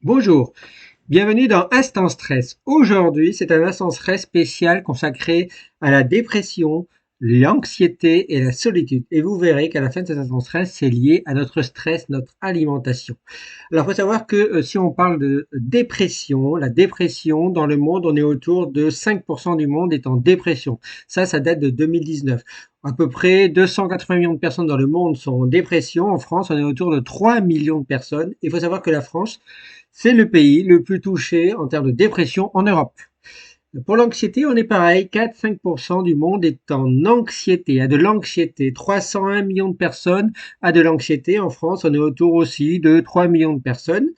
Bonjour, bienvenue dans Instant Stress. Aujourd'hui, c'est un Instant Stress spécial consacré à la dépression, l'anxiété et la solitude. Et vous verrez qu'à la fin de cet Instant Stress, c'est lié à notre stress, notre alimentation. Alors, il faut savoir que si on parle de dépression, la dépression dans le monde, on est autour de 5% du monde est en dépression. Ça date de 2019. À peu près 280 millions de personnes dans le monde sont en dépression. En France, on est autour de 3 millions de personnes. Il faut savoir que la France, c'est le pays le plus touché en termes de dépression en Europe. Pour l'anxiété, on est pareil, 4-5% du monde est en anxiété, a de l'anxiété. 301 millions de personnes a de l'anxiété. En France, on est autour aussi de 3 millions de personnes.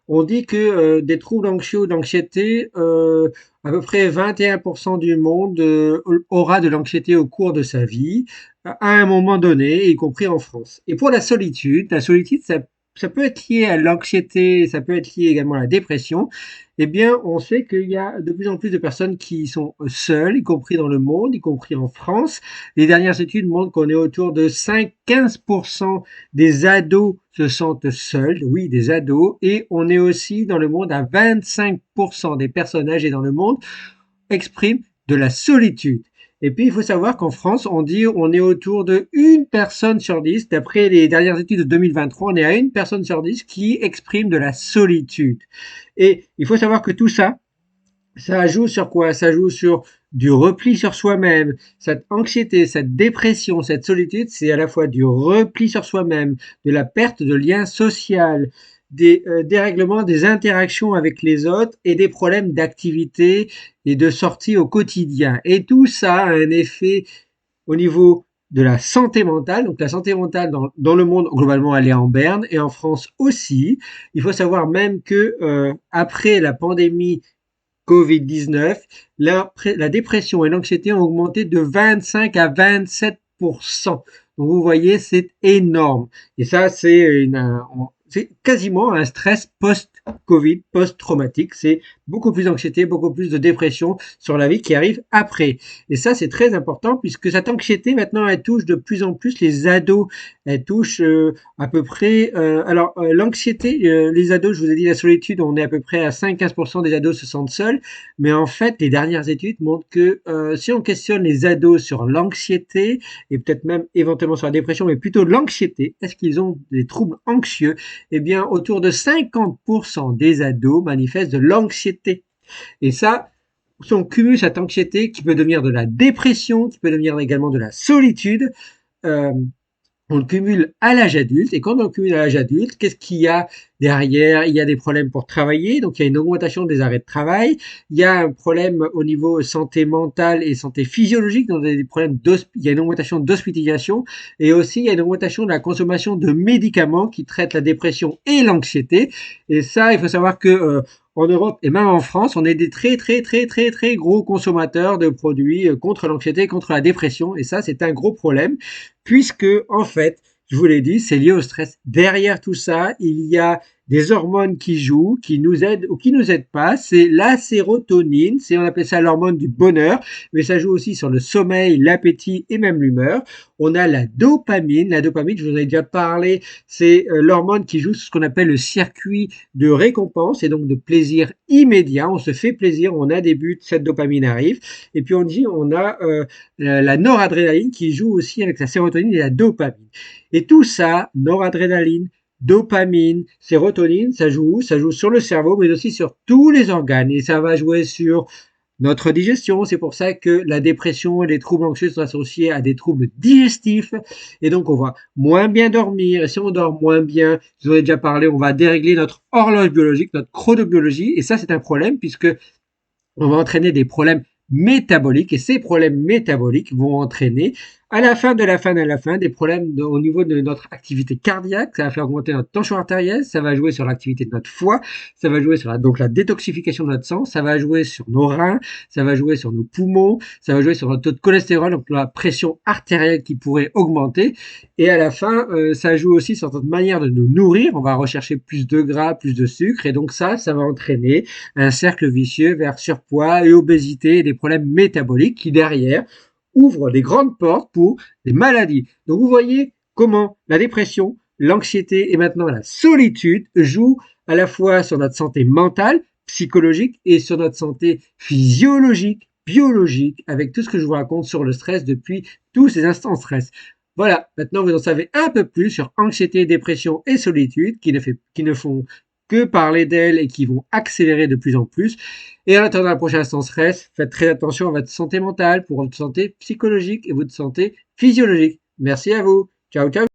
On dit que des troubles anxieux ou d'anxiété, à peu près 21% du monde aura de l'anxiété au cours de sa vie, à un moment donné, y compris en France. Et pour la solitude, ça peut être lié à l'anxiété, ça peut être lié également à la dépression. Eh bien, on sait qu'il y a de plus en plus de personnes qui sont seules, y compris dans le monde, y compris en France. Les dernières études montrent qu'on est autour de 5-15% des ados se sentent seuls, oui, des ados, et on est aussi dans le monde à 25% des personnes âgées dans le monde expriment de la solitude. Et puis, il faut savoir qu'en France, on dit on est autour de une personne sur 10. D'après les dernières études de 2023, on est à une personne sur 10 qui exprime de la solitude. Et il faut savoir que tout ça, ça joue sur quoi? Ça joue sur du repli sur soi-même. Cette anxiété, cette dépression, cette solitude, c'est à la fois du repli sur soi-même, de la perte de lien social, des dérèglements des interactions avec les autres et des problèmes d'activité et de sortie au quotidien. Et tout ça a un effet au niveau de la santé mentale. Donc la santé mentale dans le monde, globalement, elle est en berne et en France aussi. Il faut savoir même que après la pandémie Covid-19, la dépression et l'anxiété ont augmenté de 25 à 27%. Donc vous voyez, c'est énorme. Et ça, c'est quasiment un stress post-Covid, post-traumatique. C'est beaucoup plus d'anxiété, beaucoup plus de dépression sur la vie qui arrive après. Et ça, c'est très important puisque cette anxiété, maintenant, elle touche de plus en plus les ados. Elle touche à peu près... l'anxiété, les ados, je vous ai dit, la solitude, on est à peu près à 5-15% des ados se sentent seuls. Mais en fait, les dernières études montrent que si on questionne les ados sur l'anxiété, et peut-être même éventuellement sur la dépression, mais plutôt l'anxiété, est-ce qu'ils ont des troubles anxieux? Eh bien, autour de 50% des ados manifestent de l'anxiété. Et ça, si on cumule cette anxiété qui peut devenir de la dépression, qui peut devenir également de la solitude, euh, on le cumule à l'âge adulte. Et quand on le cumule à l'âge adulte, qu'est-ce qu'il y a derrière? Il y a des problèmes pour travailler, donc il y a une augmentation des arrêts de travail. Il y a un problème au niveau santé mentale et santé physiologique, donc il y a des problèmes il y a une augmentation d'hospitalisation. Et aussi, il y a une augmentation de la consommation de médicaments qui traitent la dépression et l'anxiété. Et ça, il faut savoir que en Europe et même en France, on est des très gros consommateurs de produits contre l'anxiété, contre la dépression. Et ça, c'est un gros problème puisque, en fait, je vous l'ai dit, c'est lié au stress. Derrière tout ça, il y a des hormones qui jouent, qui nous aident ou qui nous aident pas. C'est la sérotonine, on appelle ça l'hormone du bonheur, mais ça joue aussi sur le sommeil, l'appétit et même l'humeur. On a la dopamine. La dopamine, je vous en ai déjà parlé, c'est l'hormone qui joue sur ce qu'on appelle le circuit de récompense et donc de plaisir immédiat. On se fait plaisir, on a des buts, cette dopamine arrive. Et puis on a la noradrénaline qui joue aussi avec la sérotonine et la dopamine. Et tout ça, noradrénaline, dopamine, sérotonine, ça joue où? Ça joue sur le cerveau, mais aussi sur tous les organes. Et ça va jouer sur notre digestion. C'est pour ça que la dépression et les troubles anxieux sont associés à des troubles digestifs. Et donc, on va moins bien dormir. Et si on dort moins bien, je vous en ai déjà parlé, on va dérégler notre horloge biologique, notre chronobiologie. Et ça, c'est un problème puisque on va entraîner des problèmes métaboliques et ces problèmes métaboliques vont entraîner à la fin de la fin des problèmes au niveau de notre activité cardiaque. Ça va faire augmenter notre tension artérielle, ça va jouer sur l'activité de notre foie, ça va jouer sur donc la détoxification de notre sang, ça va jouer sur nos reins, ça va jouer sur nos poumons, ça va jouer sur notre taux de cholestérol, donc la pression artérielle qui pourrait augmenter. Et à la fin, ça joue aussi sur notre manière de nous nourrir. On va rechercher plus de gras, plus de sucre, et donc ça va entraîner un cercle vicieux vers surpoids et obésité et des problèmes métaboliques qui derrière ouvrent des grandes portes pour des maladies. Donc vous voyez comment la dépression, l'anxiété et maintenant la solitude jouent à la fois sur notre santé mentale, psychologique et sur notre santé physiologique, biologique, avec tout ce que je vous raconte sur le stress depuis tous ces instants stress. Voilà, maintenant vous en savez un peu plus sur anxiété, dépression et solitude qui ne font que parler d'elles et qui vont accélérer de plus en plus. Et en attendant la prochaine instant stress, faites très attention à votre santé mentale, pour votre santé psychologique et votre santé physiologique. Merci à vous. Ciao, ciao.